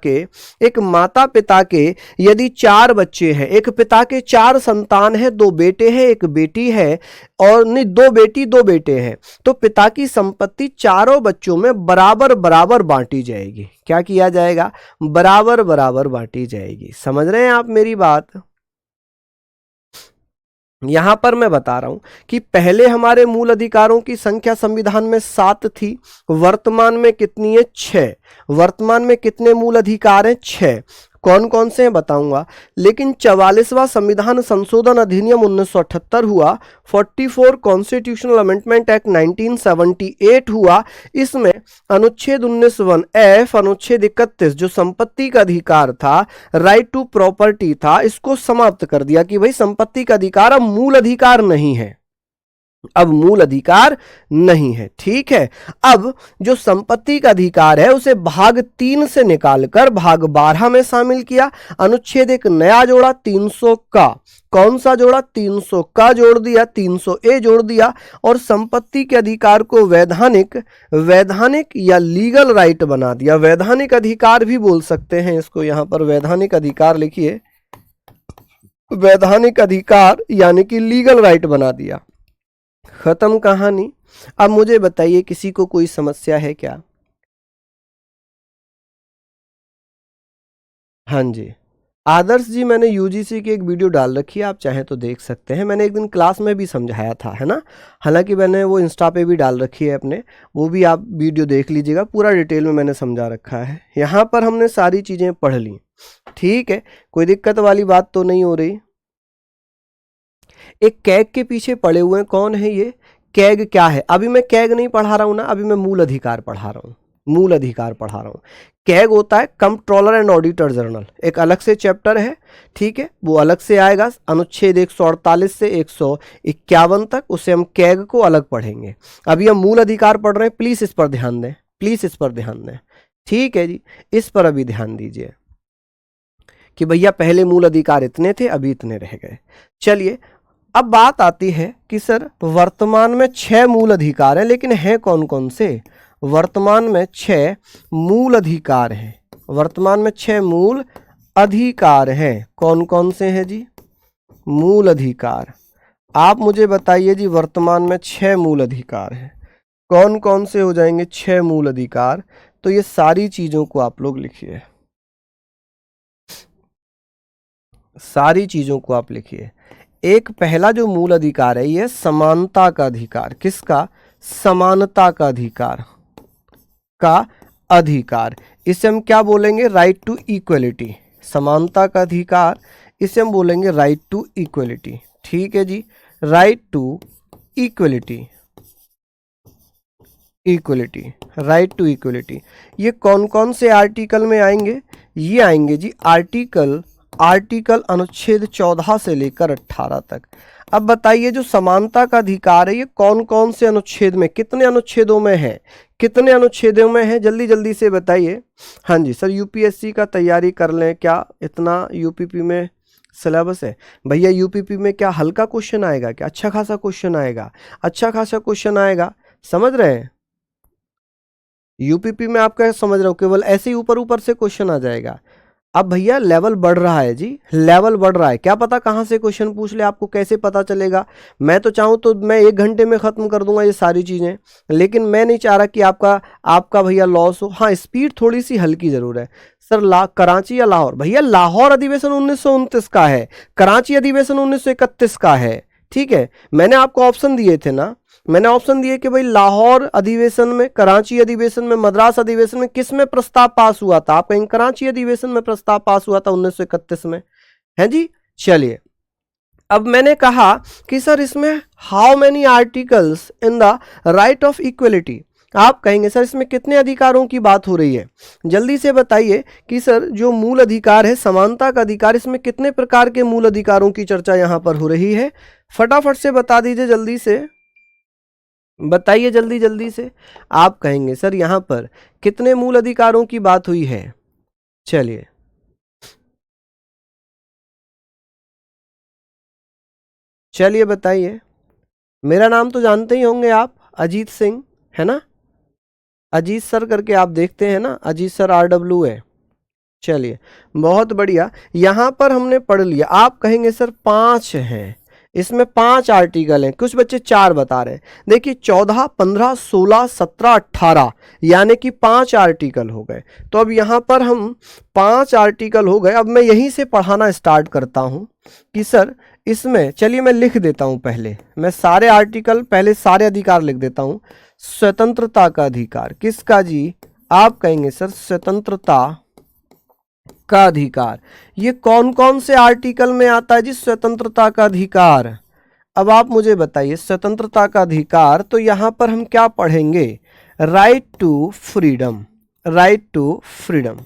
के यदि 4 बच्चे हैं, एक पिता के 4 संतान है, 2 बेटे हैं, एक बेटी है, और नहीं 2 बेटी 2 बेटे हैं, तो पिता की संपत्ति चारों बच्चों में बराबर बराबर बांटी जाएगी। क्या किया जाएगा, बराबर बराबर बांटी जाएगी। समझ रहे हैं आप मेरी बात। यहां पर मैं बता रहा हूं कि पहले हमारे मूल अधिकारों की संख्या संविधान में 7 थी, वर्तमान में कितनी है, 6। वर्तमान में कितने मूल अधिकार हैं, 6। कौन कौन से हैं बताऊंगा। लेकिन 44वां संविधान संशोधन अधिनियम 1978 हुआ, 44 कॉन्स्टिट्यूशनल अमेंडमेंट एक्ट 1978 हुआ। इसमें अनुच्छेद 19(1)(f), अनुच्छेद 31 जो संपत्ति का अधिकार था, राइट टू प्रॉपर्टी था, इसको समाप्त कर दिया कि भाई संपत्ति का अधिकार अब मूल अधिकार नहीं है, अब मूल अधिकार नहीं है, ठीक है। अब जो संपत्ति का अधिकार है उसे भाग 3 से निकालकर भाग 12 में शामिल किया। अनुच्छेद एक नया जोड़ा, 300 का। कौन सा जोड़ा, 300 का जोड़ दिया, 300A जोड़ दिया, और संपत्ति के अधिकार को वैधानिक या लीगल राइट बना दिया। वैधानिक अधिकार भी बोल सकते हैं इसको, यहां पर वैधानिक अधिकार लिखिए, वैधानिक अधिकार यानी कि लीगल राइट बना दिया। खत्म कहानी। अब मुझे बताइए किसी को कोई समस्या है क्या। हाँ जी, आदर्श जी, मैंने यूजीसी की एक वीडियो डाल रखी है, आप चाहें तो देख सकते हैं। मैंने एक दिन क्लास में भी समझाया था, है ना। हालांकि मैंने वो इंस्टा पे भी डाल रखी है अपने, वो भी आप वीडियो देख लीजिएगा, पूरा डिटेल में मैंने समझा रखा है। यहाँ पर हमने सारी चीज़ें पढ़ ली, ठीक है, कोई दिक्कत वाली बात तो नहीं हो रही। एक कैग के पीछे पड़े हुए हैं, कौन है ये? कैग क्या है? अभी मैं कैग नहीं पढ़ा रहा हूँ ना, अभी मैं मूल अधिकार पढ़ा रहा हूँ, मूल अधिकार पढ़ा रहा हूँ। कैग होता है कंट्रोलर एंड ऑडिटर जनरल, एक अलग से चैप्टर है, ठीक है, वो अलग से आएगा, अनुच्छेद 148 से 151 तक, उससे हम कैग को अलग पढ़ेंगे। अभी हम मूल अधिकार पढ़ रहे हैं, प्लीज इस पर ध्यान दें, प्लीज इस पर ध्यान दें, ठीक है जी, इस पर अभी ध्यान दीजिए कि भैया पहले मूल अधिकार इतने थे, अभी इतने रह गए। चलिए, अब बात आती है कि सर वर्तमान में 6 मूल अधिकार हैं, लेकिन हैं कौन कौन से? वर्तमान में 6 मूल अधिकार हैं, वर्तमान में 6 मूल अधिकार हैं, कौन कौन से हैं जी? मूल अधिकार, आप मुझे बताइए जी, वर्तमान में 6 मूल अधिकार हैं, कौन कौन से हो जाएंगे 6 मूल अधिकार? तो ये सारी चीजों को आप लोग लिखिए, सारी चीजों को आप लिखिए। एक पहला जो मूल अधिकार है ये समानता का अधिकार, किसका? समानता का अधिकार, का अधिकार, इसे हम क्या बोलेंगे? Right to equality. समानता का अधिकार, इसे हम बोलेंगे राइट टू इक्वलिटी, ठीक है जी, right to equality, equality, right to equality. ये कौन कौन से आर्टिकल में आएंगे? ये आएंगे जी आर्टिकल अनुच्छेद 14 से लेकर 18 तक। अब बताइए, जो समानता का अधिकार है ये कौन कौन से अनुच्छेद में, कितने अनुच्छेदों में है, कितने अनुच्छेदों में है? जल्दी जल्दी से बताइए। हाँ जी सर, यूपीएससी का तैयारी कर लें क्या? इतना यूपीपी में सिलेबस है भैया, यूपीपी में क्या हल्का क्वेश्चन आएगा क्या? अच्छा खासा क्वेश्चन आएगा, अच्छा खासा क्वेश्चन आएगा, समझ रहे हैं? यूपीपी में आप क्या समझ रहे हो, केवल ऐसे ही ऊपर ऊपर से क्वेश्चन आ जाएगा। अब भैया लेवल बढ़ रहा है जी, लेवल बढ़ रहा है, क्या पता कहाँ से क्वेश्चन पूछ ले, आपको कैसे पता चलेगा? मैं तो चाहूँ तो मैं 1 घंटे में ख़त्म कर दूंगा ये सारी चीज़ें, लेकिन मैं नहीं चाह रहा कि आपका भैया लॉस हो। हाँ, स्पीड थोड़ी सी हल्की ज़रूर है सर। कराची या लाहौर? भैया लाहौर अधिवेशन 1929 का है, कराची अधिवेशन 1931 का है, ठीक है। मैंने आपको ऑप्शन दिए थे ना, मैंने ऑप्शन दिए कि भाई लाहौर अधिवेशन में, कराची अधिवेशन में, मद्रास अधिवेशन में किस में प्रस्ताव पास हुआ था? आप कहीं कराची अधिवेशन में प्रस्ताव पास हुआ था 1931 में, है जी। चलिए, अब मैंने कहा कि सर इसमें how many articles in the right of equality, आप कहेंगे सर इसमें कितने अधिकारों की बात हो रही है? जल्दी से बताइए कि सर जो मूल अधिकार है समानता का अधिकार, इसमें कितने प्रकार के मूल अधिकारों की चर्चा यहां पर हो रही है? फटाफट से बता दीजिए, जल्दी से बताइए, जल्दी जल्दी से। आप कहेंगे सर यहां पर कितने मूल अधिकारों की बात हुई है? चलिए, चलिए बताइए। मेरा नाम तो जानते ही होंगे आप, अजीत सिंह, है ना, अजीत सर करके आप देखते हैं ना, अजीत सर RW है। चलिए, बहुत बढ़िया, यहां पर हमने पढ़ लिया। आप कहेंगे सर 5 हैं, इसमें 5 आर्टिकल हैं, कुछ बच्चे 4 बता रहे हैं। देखिए 14, 15, 16, 17, 18, यानी कि 5 आर्टिकल हो गए। तो अब यहाँ पर हम 5 आर्टिकल हो गए। अब मैं यहीं से पढ़ाना स्टार्ट करता हूँ कि सर इसमें, चलिए मैं लिख देता हूँ, पहले मैं सारे आर्टिकल, पहले सारे अधिकार लिख देता हूँ। स्वतंत्रता का अधिकार, किसका जी? आप कहेंगे सर स्वतंत्रता का अधिकार। ये कौन कौन से आर्टिकल में आता है जी स्वतंत्रता का अधिकार? अब आप मुझे बताइए, स्वतंत्रता का अधिकार, तो यहां पर हम क्या पढ़ेंगे? Right to freedom, right to freedom,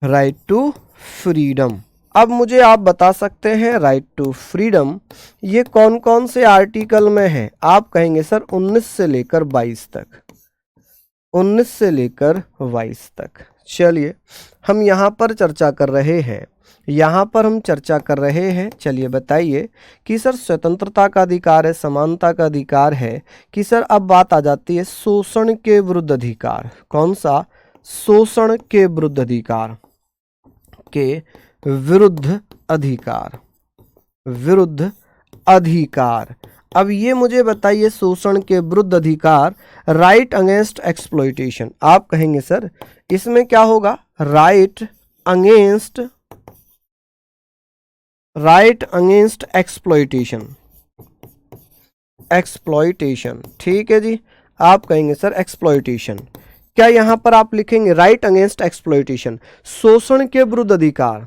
right to freedom. अब मुझे आप बता सकते हैं राइट टू फ्रीडम ये कौन कौन से आर्टिकल में है? आप कहेंगे सर 19 से लेकर 22 तक, 19 से लेकर 22 तक। चलिए, हम यहाँ पर चर्चा कर रहे हैं, यहाँ पर हम चर्चा कर रहे हैं। चलिए बताइए कि सर स्वतंत्रता का अधिकार है, समानता का अधिकार है, कि सर अब बात आ जाती है शोषण के विरुद्ध अधिकार। कौन सा? शोषण के विरुद्ध अधिकार, के विरुद्ध अधिकार, विरुद्ध अधिकार। अब ये मुझे बताइए, शोषण के विरुद्ध अधिकार, राइट अगेंस्ट एक्सप्लॉइटेशन। आप कहेंगे सर इसमें क्या होगा? राइट अगेंस्ट एक्सप्लॉइटेशन, एक्सप्लॉइटेशन, ठीक है जी। आप कहेंगे सर एक्सप्लॉइटेशन, क्या यहां पर आप लिखेंगे राइट अगेंस्ट एक्सप्लॉइटेशन, शोषण के विरुद्ध अधिकार।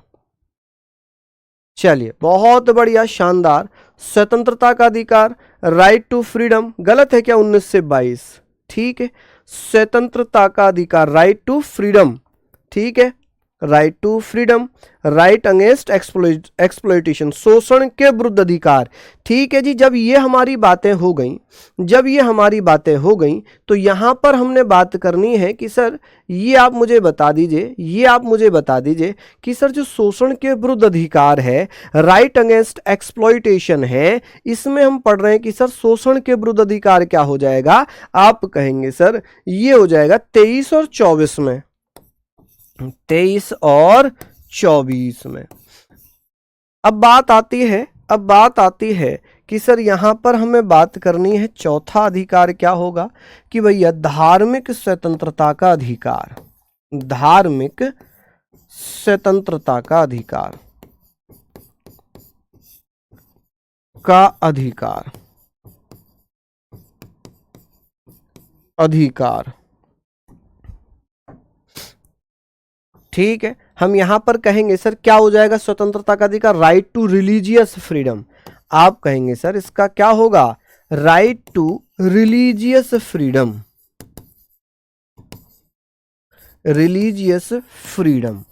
चलिए बहुत बढ़िया, शानदार। स्वतंत्रता का अधिकार, राइट टू फ्रीडम, गलत है क्या 19 से 22, ठीक है। स्वतंत्रता का अधिकार, राइट टू फ्रीडम, ठीक है, right to freedom, right against exploitation, शोषण के विरुद्ध अधिकार, ठीक है जी। जब ये हमारी बातें हो गई, जब ये हमारी बातें हो गई, तो यहां पर हमने बात करनी है कि सर ये आप मुझे बता दीजिए, ये आप मुझे बता दीजिए कि सर जो शोषण के विरुद्ध अधिकार है, राइट अगेंस्ट एक्सप्लॉइटेशन है, इसमें हम पढ़ रहे हैं कि सर शोषण के विरुद्ध अधिकार क्या हो जाएगा। आप कहेंगे सर ये हो जाएगा 23 और 24 में, 23 और 24 में। अब बात आती है कि सर यहां पर हमें बात करनी है चौथा अधिकार क्या होगा कि भैया धार्मिक स्वतंत्रता का अधिकार, धार्मिक स्वतंत्रता का अधिकार, अधिकार, ठीक है। हम यहां पर कहेंगे सर क्या हो जाएगा स्वतंत्रता का अधिकार, राइट टू रिलीजियस फ्रीडम। आप कहेंगे सर इसका क्या होगा, right to religious freedom, religious freedom,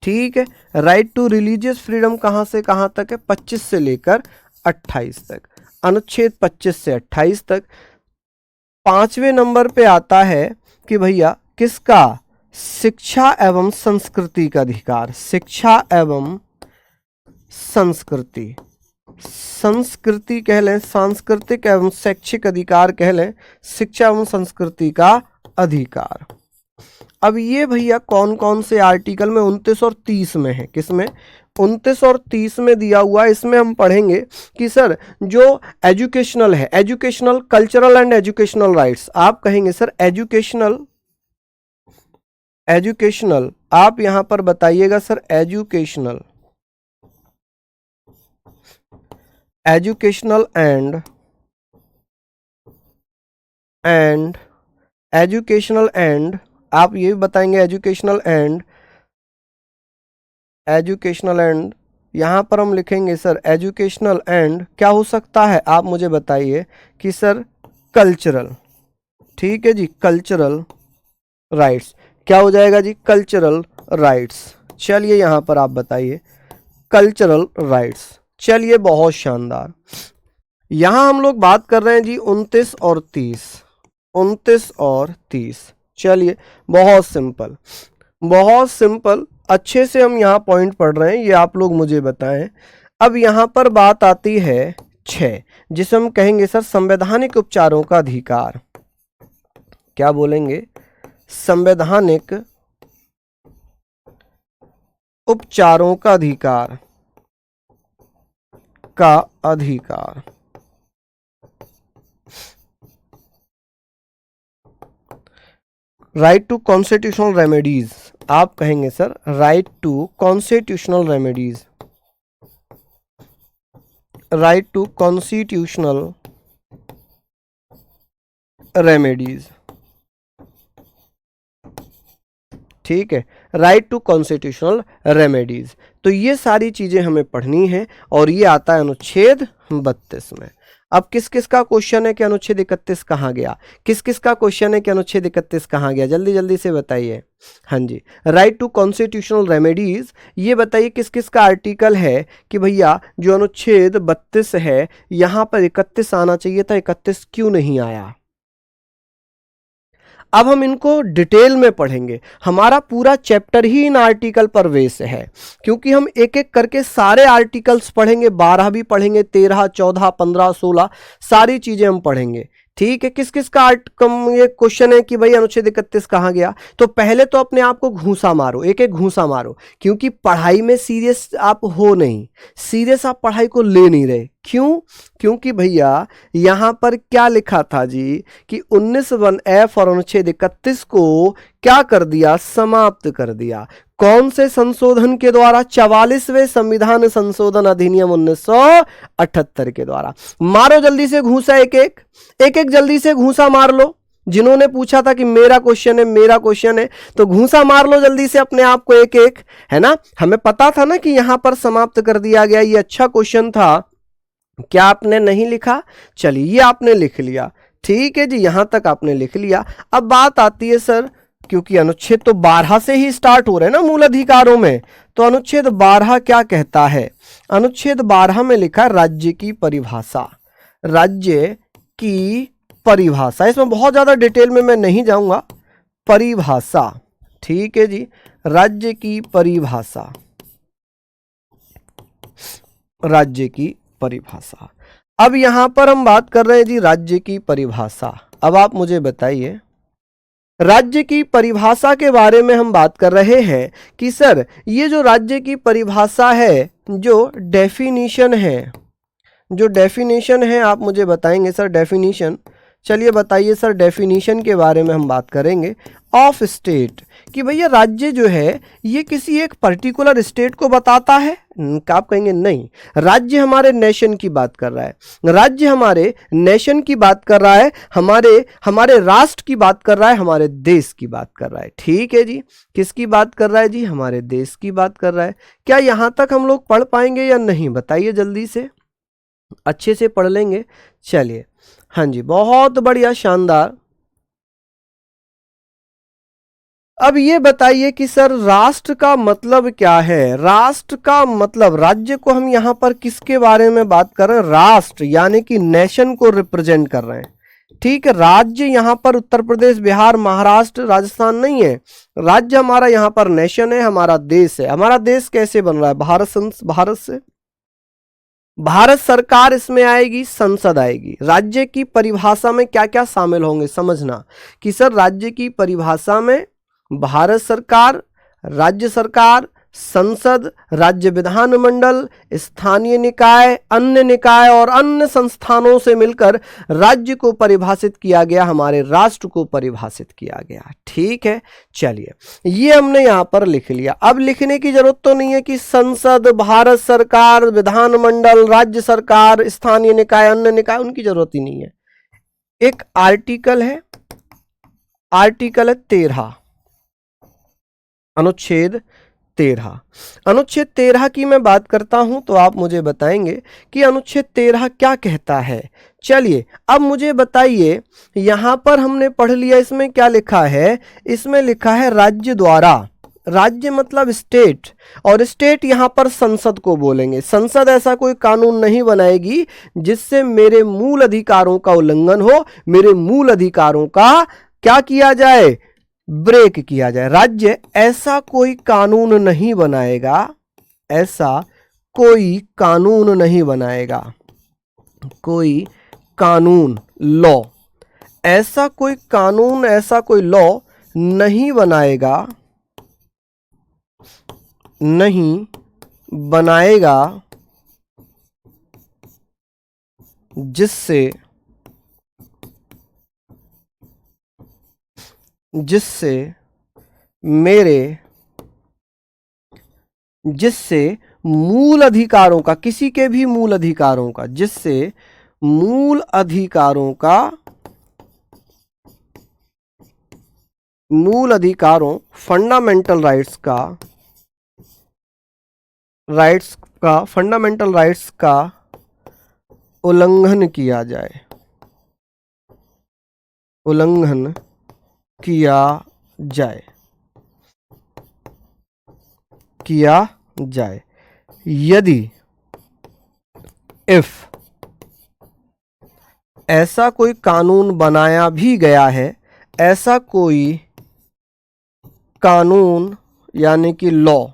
ठीक है। राइट टू रिलीजियस फ्रीडम कहां से कहां तक है, 25 से लेकर 28 तक, अनुच्छेद 25 से 28 तक। 5वें नंबर पे आता है कि भैया किसका, शिक्षा एवं संस्कृति का अधिकार, शिक्षा एवं संस्कृति, संस्कृति कह लें, सांस्कृतिक एवं शैक्षिक अधिकार कह लें, शिक्षा एवं संस्कृति का अधिकार। अब ये भैया कौन कौन से आर्टिकल में 29 और 30 में है, किसमें 29 और 30 में दिया हुआ। इसमें हम पढ़ेंगे कि सर जो एजुकेशनल है, educational, cultural and educational rights. आप कहेंगे सर एजुकेशनल, एजुकेशनल, आप यहां पर बताइएगा sir educational, educational and educational and, आप ये भी बताएंगे एजुकेशनल एंड, यहां पर हम लिखेंगे सर एजुकेशनल एंड क्या हो सकता है, आप मुझे बताइए कि सर कल्चरल, ठीक है जी, कल्चरल राइट्स, क्या हो जाएगा जी, कल्चरल राइट्स। चलिए यहां पर आप बताइए कल्चरल राइट्स। चलिए बहुत शानदार। यहां हम लोग बात कर रहे हैं जी 29 और 30, 29 और 30। चलिए बहुत सिंपल, बहुत सिंपल, अच्छे से हम यहाँ पॉइंट पढ़ रहे हैं, ये आप लोग मुझे बताएं। अब यहाँ पर बात आती है 6, जिसे हम कहेंगे सर संवैधानिक उपचारों का अधिकार। क्या बोलेंगे, संवैधानिक उपचारों का अधिकार, राइट टू कॉन्स्टिट्यूशनल रेमेडीज। आप कहेंगे sir right to constitutional remedies, right to constitutional remedies, ठीक है, राइट टू कॉन्स्टिट्यूशनल रेमेडीज। तो ये सारी चीजें हमें पढ़नी है और ये आता है अनुच्छेद 32 में। अब किस किस का क्वेश्चन है कि अनुच्छेद 31 कहाँ गया, किस किस का क्वेश्चन है कि अनुच्छेद 31 कहाँ गया, जल्दी जल्दी से बताइए। हाँ जी, राइट टू कॉन्स्टिट्यूशनल रेमेडीज, ये बताइए किस किस का आर्टिकल है कि भैया जो अनुच्छेद 32 है यहाँ पर 31 आना चाहिए था, 31 क्यों नहीं आया। अब हम इनको डिटेल में पढ़ेंगे, हमारा पूरा चैप्टर ही इन आर्टिकल पर बेस है, क्योंकि हम एक एक करके सारे आर्टिकल्स पढ़ेंगे, 12 भी पढ़ेंगे, 13, 14, 15, 16 सारी चीजें हम पढ़ेंगे, ठीक है। किस किस का ये क्वेश्चन है कि भाई अनुच्छेद 31 कहाँ गया, तो पहले तो अपने आप को घूंसा मारो, एक एक घूंसा मारो, क्योंकि पढ़ाई में सीरियस आप हो नहीं, सीरियस आप पढ़ाई को ले नहीं रहे। क्यों? क्योंकि भैया यहां पर क्या लिखा था जी कि 19(1)(f) और अनुच्छेद 31 को क्या कर दिया? समाप्त कर दिया। कौन से संशोधन के द्वारा? 44वें संविधान संशोधन अधिनियम 1978 के द्वारा। मारो जल्दी से घूसा, एक एक जल्दी से घूसा मार लो। जिन्होंने पूछा था कि मेरा क्वेश्चन है मेरा क्वेश्चन है, तो घूसा मार लो जल्दी से अपने आप को, एक एक, है ना। हमें पता था ना कि यहां पर समाप्त कर दिया गया। ये अच्छा क्वेश्चन था। क्या आपने नहीं लिखा? चलिए, ये आपने लिख लिया, ठीक है जी, यहां तक आपने लिख लिया। अब बात आती है सर, क्योंकि अनुच्छेद तो 12 से ही स्टार्ट हो रहे हैं ना मूल अधिकारों में, तो अनुच्छेद 12 क्या कहता है? अनुच्छेद 12 में लिखा राज्य की परिभाषा। राज्य की परिभाषा, इसमें बहुत ज्यादा डिटेल में मैं नहीं जाऊंगा। परिभाषा, ठीक है जी, राज्य की परिभाषा, राज्य की परिभाषा। अब यहां पर हम बात कर रहे हैं जी राज्य की परिभाषा। अब आप मुझे बताइए, राज्य की परिभाषा के बारे में हम बात कर रहे हैं कि सर ये जो राज्य की परिभाषा है, जो डेफिनेशन है, आप मुझे बताएंगे सर डेफिनेशन। चलिए बताइए सर, डेफिनेशन के बारे में हम बात करेंगे। ऑफ स्टेट, कि भैया राज्य जो है ये किसी एक पर्टिकुलर स्टेट को बताता है? आप कहेंगे नहीं, राज्य हमारे नेशन की बात कर रहा है, राज्य हमारे नेशन की बात कर रहा है, हमारे राष्ट्र की बात कर रहा है, हमारे देश की बात कर रहा है। ठीक है जी, किसकी बात कर रहा है जी? हमारे देश की बात कर रहा है। क्या यहां तक हम लोग पढ़ पाएंगे या नहीं? बताइए जल्दी से, अच्छे से पढ़ लेंगे? चलिए, हाँ जी, बहुत बढ़िया, शानदार। अब ये बताइए कि सर राष्ट्र का मतलब क्या है? राष्ट्र का मतलब, राज्य को हम यहां पर किसके बारे में बात कर रहे हैं? राष्ट्र यानी कि नेशन को रिप्रेजेंट कर रहे हैं। ठीक है, राज्य यहां पर उत्तर प्रदेश, बिहार, महाराष्ट्र, राजस्थान नहीं है। राज्य हमारा यहां पर नेशन है, हमारा देश है। हमारा देश कैसे बन रहा है? भारत से। भारत सरकार इसमें आएगी, संसद आएगी। राज्य की परिभाषा में क्या क्या शामिल होंगे समझना कि सर राज्य की परिभाषा में भारत सरकार, राज्य सरकार, संसद, राज्य विधानमंडल, स्थानीय निकाय, अन्य निकाय और अन्य संस्थानों से मिलकर राज्य को परिभाषित किया गया, हमारे राष्ट्र को परिभाषित किया गया। ठीक है, चलिए ये हमने यहां पर लिख लिया। अब लिखने की जरूरत तो नहीं है कि संसद, भारत सरकार, विधानमंडल, राज्य सरकार, स्थानीय निकाय, अन्य निकाय, उनकी जरूरत ही नहीं है। एक आर्टिकल है 13, अनुच्छेद 13। अनुच्छेद 13 की मैं बात करता हूं तो आप मुझे बताएंगे कि अनुच्छेद 13 क्या कहता है। चलिए अब मुझे बताइए, यहां पर हमने पढ़ लिया, इसमें क्या लिखा है? इसमें लिखा है राज्य द्वारा। राज्य मतलब स्टेट, और स्टेट यहां पर संसद को बोलेंगे। संसद ऐसा कोई कानून नहीं बनाएगी जिससे मेरे मूल अधिकारों का उल्लंघन हो, मेरे मूल अधिकारों का क्या किया जाए? ब्रेक किया जाए। राज्य ऐसा कोई कानून नहीं बनाएगा, ऐसा कोई कानून नहीं बनाएगा, कोई कानून, लॉ, ऐसा कोई कानून, ऐसा कोई लॉ नहीं बनाएगा, नहीं बनाएगा जिससे मूल अधिकारों का, किसी के भी मूल अधिकारों का, जिससे मूल अधिकारों फंडामेंटल राइट्स का उल्लंघन किया जाए, यदि इफ ऐसा कोई कानून बनाया भी गया है, ऐसा कोई कानून यानी कि लॉ,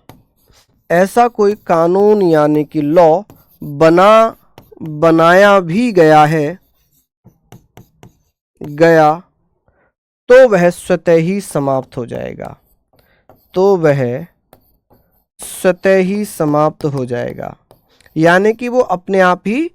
ऐसा कोई कानून यानी कि लॉ बनाया भी गया तो वह स्वतः ही समाप्त हो जाएगा, यानी कि वो अपने आप ही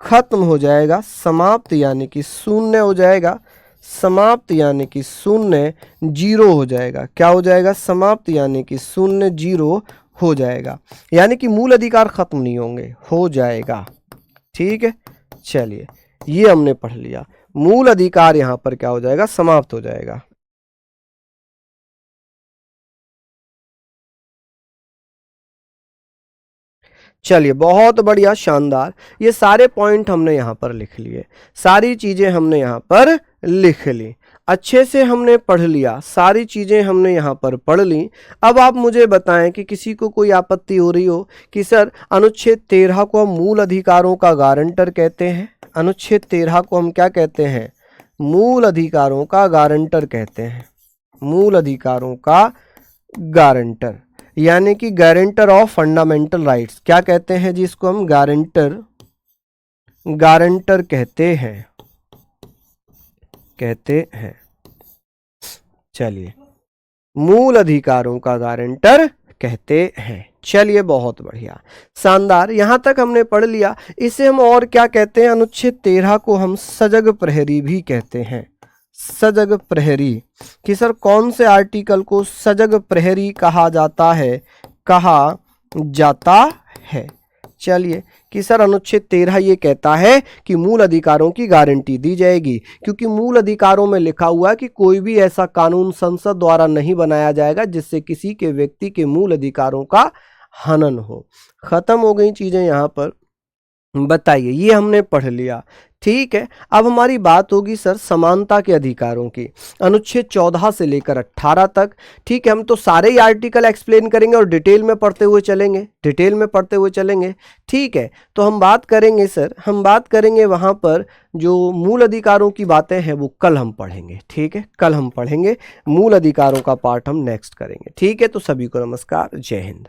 खत्म हो जाएगा, समाप्त यानी कि शून्य हो जाएगा, समाप्त यानी कि शून्य, जीरो हो जाएगा। क्या हो जाएगा? समाप्त यानी कि शून्य, जीरो हो जाएगा, यानी कि मूल अधिकार खत्म नहीं होंगे, हो जाएगा। ठीक है, चलिए ये हमने पढ़ लिया। मूल अधिकार यहां पर क्या हो जाएगा? समाप्त हो जाएगा। चलिए बहुत बढ़िया, शानदार। ये सारे पॉइंट हमने यहाँ पर लिख लिए, सारी चीजें हमने यहाँ पर लिख ली, अच्छे से हमने पढ़ लिया, सारी चीजें हमने यहाँ पर पढ़ ली। अब आप मुझे बताएं कि किसी को कोई आपत्ति हो रही हो कि सर अनुच्छेद 13 को हम मूल अधिकारों का गारंटर कहते हैं। अनुच्छेद 13 को हम क्या कहते हैं? मूल अधिकारों का गारंटर कहते हैं। मूल अधिकारों का गारंटर यानी कि गारंटर ऑफ फंडामेंटल राइट्स। क्या कहते हैं जी इसको? हम गारंटर कहते हैं। चलिए, मूल अधिकारों का गारंटर कहते हैं। चलिए बहुत बढ़िया, शानदार, यहां तक हमने पढ़ लिया। इसे हम और क्या कहते हैं? अनुच्छेद 13 को हम सजग प्रहरी भी कहते हैं। सजग प्रहरी कि सर कौन से आर्टिकल को सजग प्रहरी कहा जाता है? कहा जाता है। चलिए कि सर अनुच्छेद 13 ये कहता है कि मूल अधिकारों की गारंटी दी जाएगी, क्योंकि मूल अधिकारों में लिखा हुआ है कि कोई भी ऐसा कानून संसद द्वारा नहीं बनाया जाएगा जिससे किसी के व्यक्ति के मूल अधिकारों का हनन हो। खत्म हो गई चीजें यहाँ पर। बताइए, ये हमने पढ़ लिया। ठीक है, अब हमारी बात होगी सर समानता के अधिकारों की, अनुच्छेद 14 से लेकर 18 तक। ठीक है, हम तो सारे ही आर्टिकल एक्सप्लेन करेंगे और डिटेल में पढ़ते हुए चलेंगे। ठीक है, तो हम बात करेंगे सर, हम बात करेंगे वहाँ पर जो मूल अधिकारों की बातें हैं वो कल हम पढ़ेंगे। ठीक है, कल हम पढ़ेंगे, मूल अधिकारों का पार्ट हम नेक्स्ट करेंगे। ठीक है, तो सभी को नमस्कार, जय हिंद।